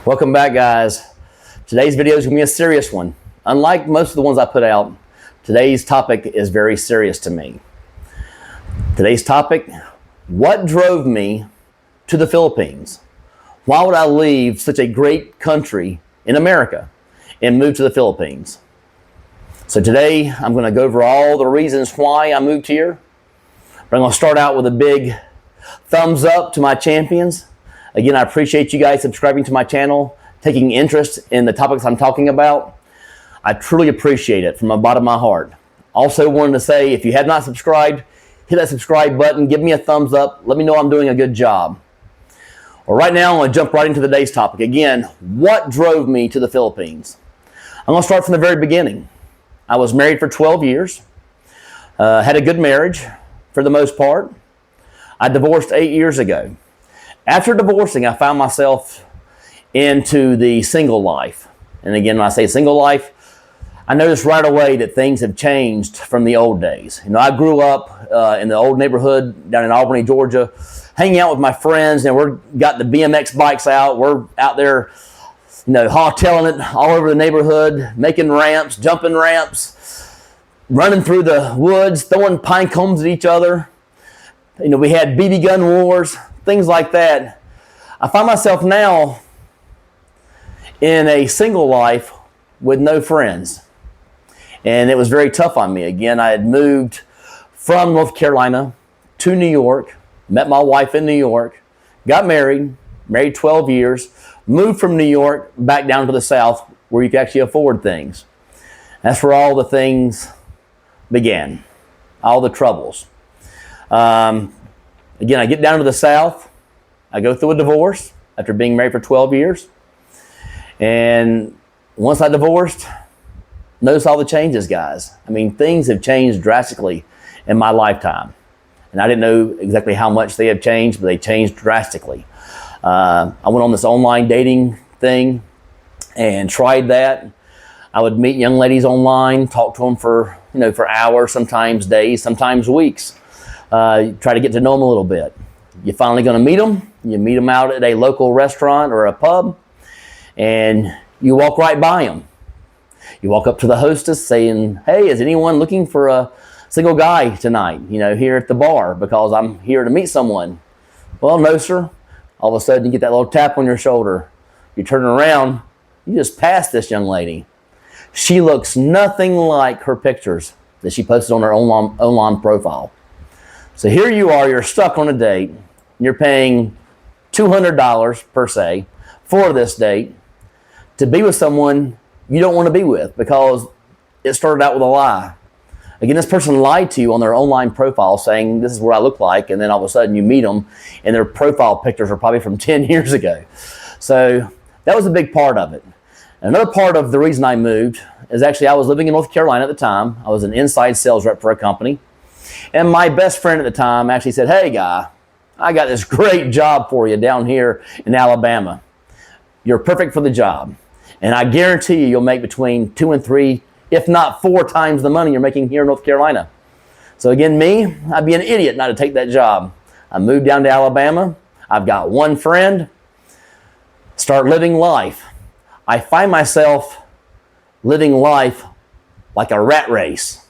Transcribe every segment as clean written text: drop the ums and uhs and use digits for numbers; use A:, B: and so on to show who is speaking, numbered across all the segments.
A: Welcome back, guys. Today's video is going to be a serious one. Unlike most of the ones I put out, today's topic is very serious to me. Today's topic, what drove me to the Philippines? Why would I leave such a great country in America and move to the Philippines? So today, I'm going to go over all the reasons why I moved here. But I'm going to start out with a big thumbs up to my champions. Again, I appreciate you guys subscribing to my channel, taking interest in the topics I'm talking about. I truly appreciate it from the bottom of my heart. Also wanted to say, if you have not subscribed, hit that subscribe button, give me a thumbs up, let me know I'm doing a good job. Well, right now, I'm going to jump right into today's topic. Again, what drove me to the Philippines? I'm going to start from the very beginning. I was married for 12 years, had a good marriage for the most part. I divorced 8 years ago. After divorcing, I found myself into the single life. And again, when I say single life, I noticed right away that things have changed from the old days. You know, I grew up in the old neighborhood down in Albany, Georgia, hanging out with my friends, and we're got the BMX bikes out. We're out there, you know, hightailing it all over the neighborhood, making ramps, jumping ramps, running through the woods, throwing pine cones at each other. You know, we had BB gun wars, things like that. I find myself now in a single life with no friends. And it was very tough on me. Again, I had moved from North Carolina to New York, met my wife in New York, got married 12 years, moved from New York back down to the South where you could actually afford things. That's where all the things began, all the troubles. Again, I get down to the South. I go through a divorce after being married for 12 years. And once I divorced, notice all the changes, guys. I mean, things have changed drastically in my lifetime. And I didn't know exactly how much they have changed, but they changed drastically. I went on this online dating thing and tried that. I would meet young ladies online, talk to them for hours, sometimes days, sometimes weeks. Try to get to know them a little bit. You're finally going to meet them. You meet them out at a local restaurant or a pub, and you walk right by them. You walk up to the hostess saying, "Hey, is anyone looking for a single guy tonight, here at the bar, because I'm here to meet someone?" "Well, no, sir." All of a sudden, you get that little tap on your shoulder. You turn around, you just passed this young lady. She looks nothing like her pictures that she posted on her online profile. So here you are, you're stuck on a date. You're paying $200 per se for this date to be with someone you don't want to be with because it started out with a lie. Again, this person lied to you on their online profile saying, "This is what I look like," and then all of a sudden you meet them and their profile pictures are probably from 10 years ago. So that was a big part of it. Another part of the reason I moved is actually I was living in North Carolina at the time. I was an inside sales rep for a company. And my best friend at the time actually said, "Hey, guy, I got this great job for you down here in Alabama. You're perfect for the job. And I guarantee you'll make between 2 and 3, if not 4 times the money you're making here in North Carolina." So again, me, I'd be an idiot not to take that job. I moved down to Alabama. I've got one friend. Start living life. I find myself living life like a rat race.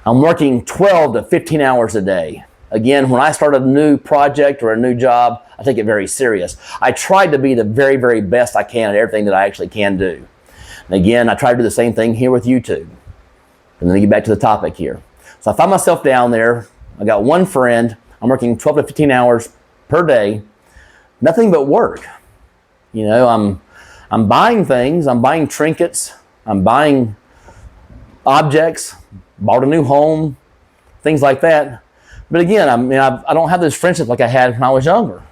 A: I'm working 12 to 15 hours a day. Again, when I start a new project or a new job, I take it very serious. I try to be the very, very best I can at everything that I actually can do. And again, I try to do the same thing here with YouTube. And then get back to the topic here. So I find myself down there. I got one friend. I'm working 12 to 15 hours per day. Nothing but work. I'm buying things. I'm buying trinkets. I'm buying objects. Bought a new home, things like that. But again, I don't have those friendships like I had when I was younger.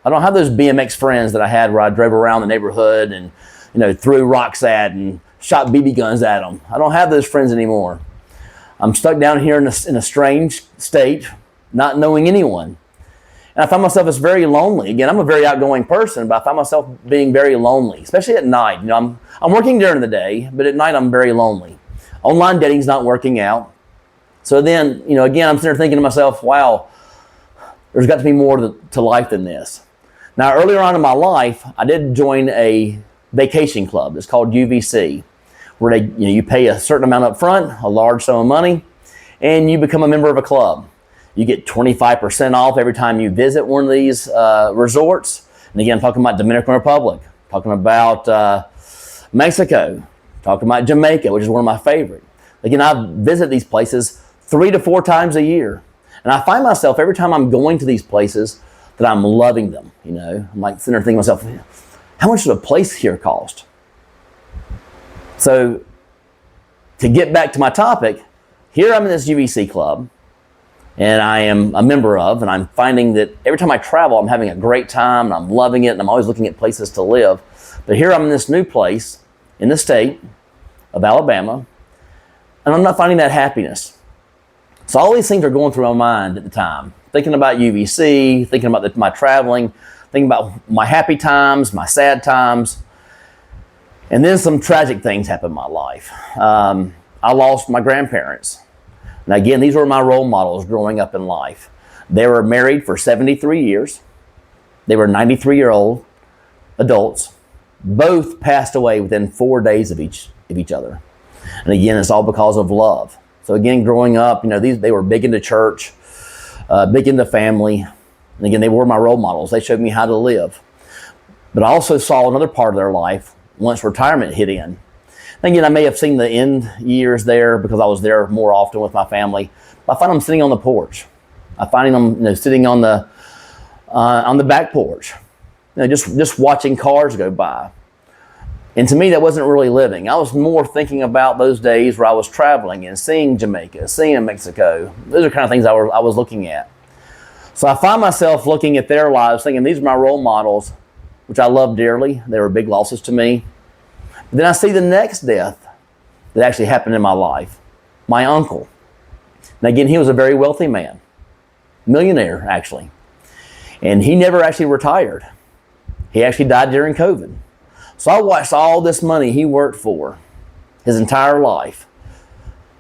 A: I don't have those BMX friends that I had where I drove around the neighborhood and threw rocks at and shot BB guns at them. I don't have those friends anymore. I'm stuck down here in a strange state, not knowing anyone. And I find myself as very lonely. Again, I'm a very outgoing person, but I find myself being very lonely, especially at night. I'm working during the day, but at night I'm very lonely. Online dating's not working out. So then, again, I'm sitting there thinking to myself, wow, there's got to be more to life than this. Now, earlier on in my life, I did join a vacation club. It's called UVC, where you pay a certain amount up front, a large sum of money, and you become a member of a club. You get 25% off every time you visit one of these resorts. And again, I'm talking about Dominican Republic, talking about Mexico, talking about Jamaica, which is one of my favorite. Again, I visit these places 3 to 4 times a year. And I find myself every time I'm going to these places that I'm loving them. I'm like sitting there thinking to myself, how much does a place here cost? So to get back to my topic, here I'm in this UVC club, and I am a member of, and I'm finding that every time I travel, I'm having a great time, and I'm loving it, and I'm always looking at places to live. But here I'm in this new place in the state of Alabama, and I'm not finding that happiness. So all these things are going through my mind at the time, thinking about UVC, thinking about my traveling, thinking about my happy times, my sad times. And then some tragic things happened in my life. I lost my grandparents. Now again, these were my role models growing up in life. They were married for 73 years. They were 93-year-old adults. Both passed away within 4 days of each other. And again, it's all because of love. So again, growing up, they were big into church, big into family. And again, they were my role models. They showed me how to live. But I also saw another part of their life once retirement hit in. Again, I may have seen the end years there because I was there more often with my family. But I find them sitting on the porch. I find them sitting on the back porch, just watching cars go by. And to me, that wasn't really living. I was more thinking about those days where I was traveling and seeing Jamaica, seeing Mexico. Those are kind of things I was looking at. So I find myself looking at their lives thinking, these are my role models, which I love dearly. They were big losses to me. But then I see the next death that actually happened in my life. My uncle. And again, he was a very wealthy man. Millionaire, actually. And he never actually retired. He actually died during COVID. So I watched all this money he worked for his entire life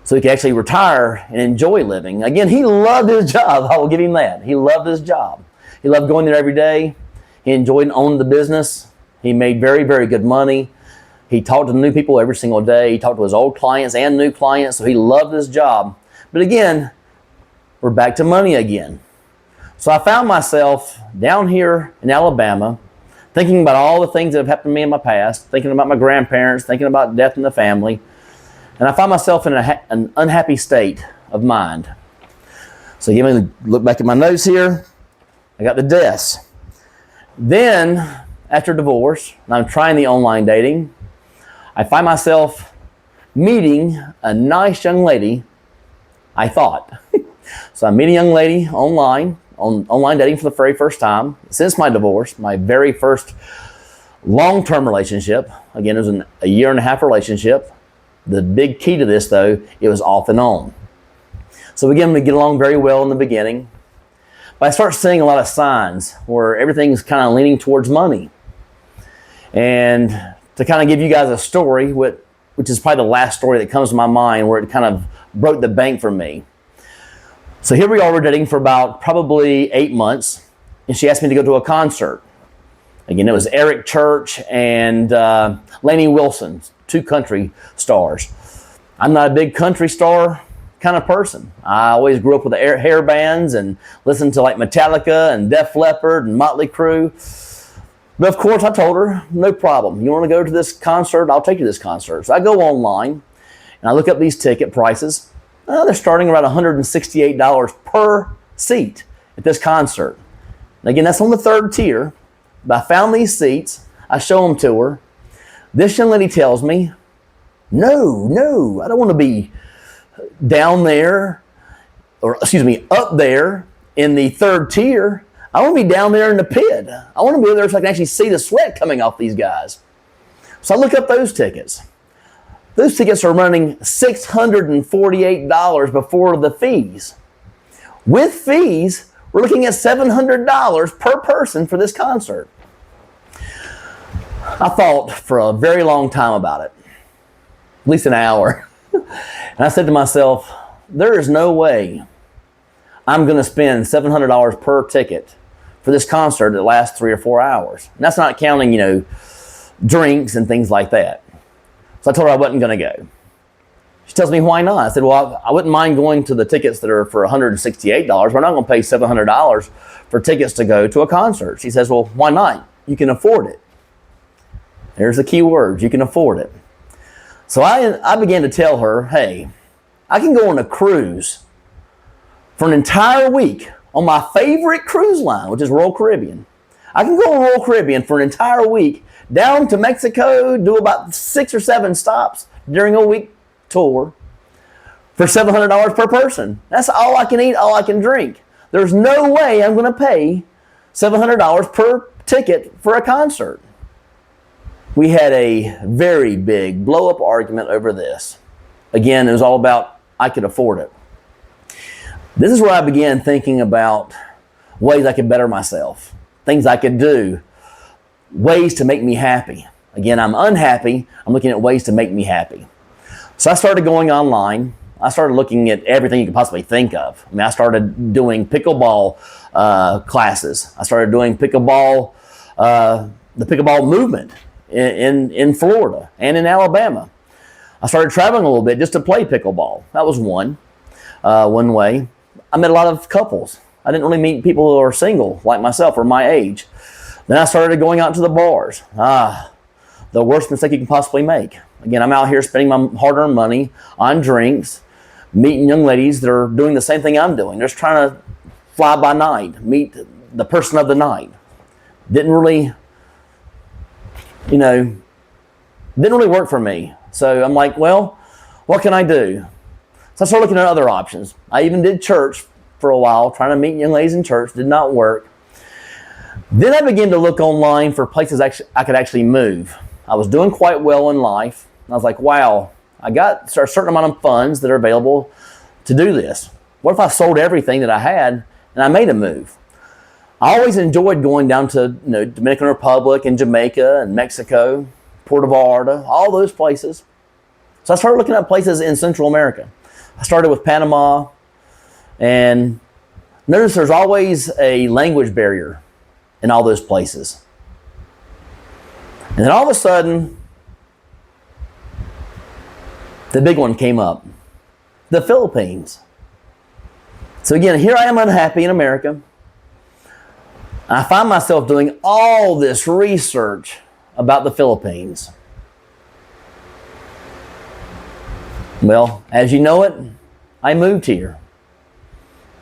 A: so he could actually retire and enjoy living. Again, he loved his job. I will give him that. He loved his job. He loved going there every day. He enjoyed owning the business. He made very, very good money. He talked to new people every single day. He talked to his old clients and new clients, so he loved his job. But again, we're back to money again. So I found myself down here in Alabama thinking about all the things that have happened to me in my past, thinking about my grandparents, thinking about death in the family. And I found myself in an unhappy state of mind. So give me a look back at my notes here. I got the deaths. Then, after divorce, and I'm trying the online dating, I find myself meeting a nice young lady, I thought. So I'm meeting a young lady online dating for the very first time since my divorce, my very first long-term relationship. Again, it was a 1.5 year relationship. The big key to this, though, it was off and on. So again, we get along very well in the beginning. But I start seeing a lot of signs where everything's kind of leaning towards money. And to kind of give you guys a story, which is probably the last story that comes to my mind where it kind of broke the bank for me. So here we are, we're dating for about probably 8 months, and she asked me to go to a concert. Again, it was Eric Church and Lainey Wilson, 2 country stars. I'm not a big country star kind of person. I always grew up with the hair bands and listened to like Metallica and Def Leppard and Motley Crue. But of course, I told her, no problem. You want to go to this concert? I'll take you to this concert. So I go online and I look up these ticket prices. They're starting around $168 per seat at this concert. And again, that's on the 3rd tier. But I found these seats. I show them to her. This young lady tells me, no, I don't want to be down there, up there in the 3rd tier. I want to be down there in the pit. I want to be there so I can actually see the sweat coming off these guys. So I look up those tickets. Those tickets are running $648 before the fees. With fees, we're looking at $700 per person for this concert. I thought for a very long time about it, at least an hour. And I said to myself, there is no way I'm going to spend $700 per ticket for this concert that lasts 3 or 4 hours. And that's not counting, you know, drinks and things like that. So I told her I wasn't going to go. She tells me, why not? I said, well, I wouldn't mind going to the tickets that are for $168. We're not going to pay $700 for tickets to go to a concert. She says, well, why not? You can afford it. There's the key words, you can afford it. So I began to tell her, hey, I can go on a cruise for an entire week on my favorite cruise line, which is Royal Caribbean. I can go on Royal Caribbean for an entire week down to Mexico, do about 6 or 7 stops during a week tour for $700 per person. That's all I can eat, all I can drink. There's no way I'm going to pay $700 per ticket for a concert. We had a very big blow-up argument over this. Again, it was all about I could afford it. This is where I began thinking about ways I could better myself, things I could do, ways to make me happy. Again, I'm unhappy. I'm looking at ways to make me happy. So I started going online. I started looking at everything you could possibly think of. I mean, I started doing pickleball classes. I started doing pickleball, the pickleball movement in Florida and in Alabama. I started traveling a little bit just to play pickleball. That was one way. I met a lot of couples. I didn't really meet people who are single like myself or my age. Then I started going out to the bars. The worst mistake you can possibly make. Again, I'm out here spending my hard-earned money on drinks, meeting young ladies that are doing the same thing I'm doing. They're just trying to fly by night, meet the person of the night. Didn't really work for me. So I'm like, well, what can I do? So I started looking at other options. I even did church for a while, trying to meet young ladies in church. Did not work. Then I began to look online for places I could actually move. I was doing quite well in life. I was like, wow, I got a certain amount of funds that are available to do this. What if I sold everything that I had and I made a move? I always enjoyed going down to Dominican Republic and Jamaica and Mexico, Puerto Vallarta, all those places. So I started looking at places in Central America. I started with Panama, and notice there's always a language barrier in all those places. And then all of a sudden, the big one came up, the Philippines. So again, here I am unhappy in America. I find myself doing all this research about the Philippines. Well, as you know it, I moved here.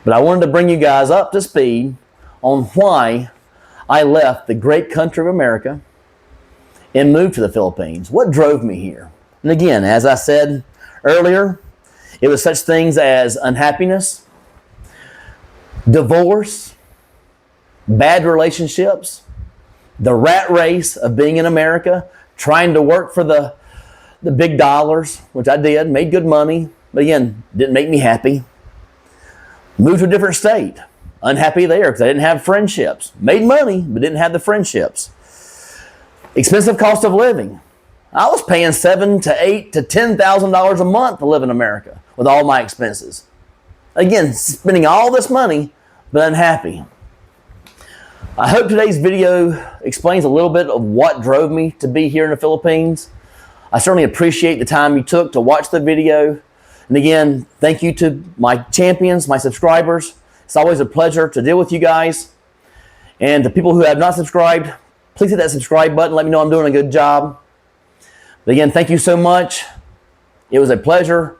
A: But I wanted to bring you guys up to speed on why I left the great country of America and moved to the Philippines. What drove me here? And again, as I said earlier, it was such things as unhappiness, divorce, bad relationships, the rat race of being in America, trying to work for the big dollars, which I did, made good money, but again, didn't make me happy. Moved to a different state, unhappy there because I didn't have friendships. Made money, but didn't have the friendships. Expensive cost of living. I was paying $7,000 to $8,000 to $10,000 a month to live in America with all my expenses. Again, spending all this money, but unhappy. I hope today's video explains a little bit of what drove me to be here in the Philippines. I certainly appreciate the time you took to watch the video. And again, thank you to my champions, my subscribers. It's always a pleasure to deal with you guys. And the people who have not subscribed, please hit that subscribe button. Let me know I'm doing a good job. But again, thank you so much. It was a pleasure.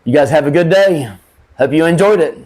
A: You guys have a good day. Hope you enjoyed it.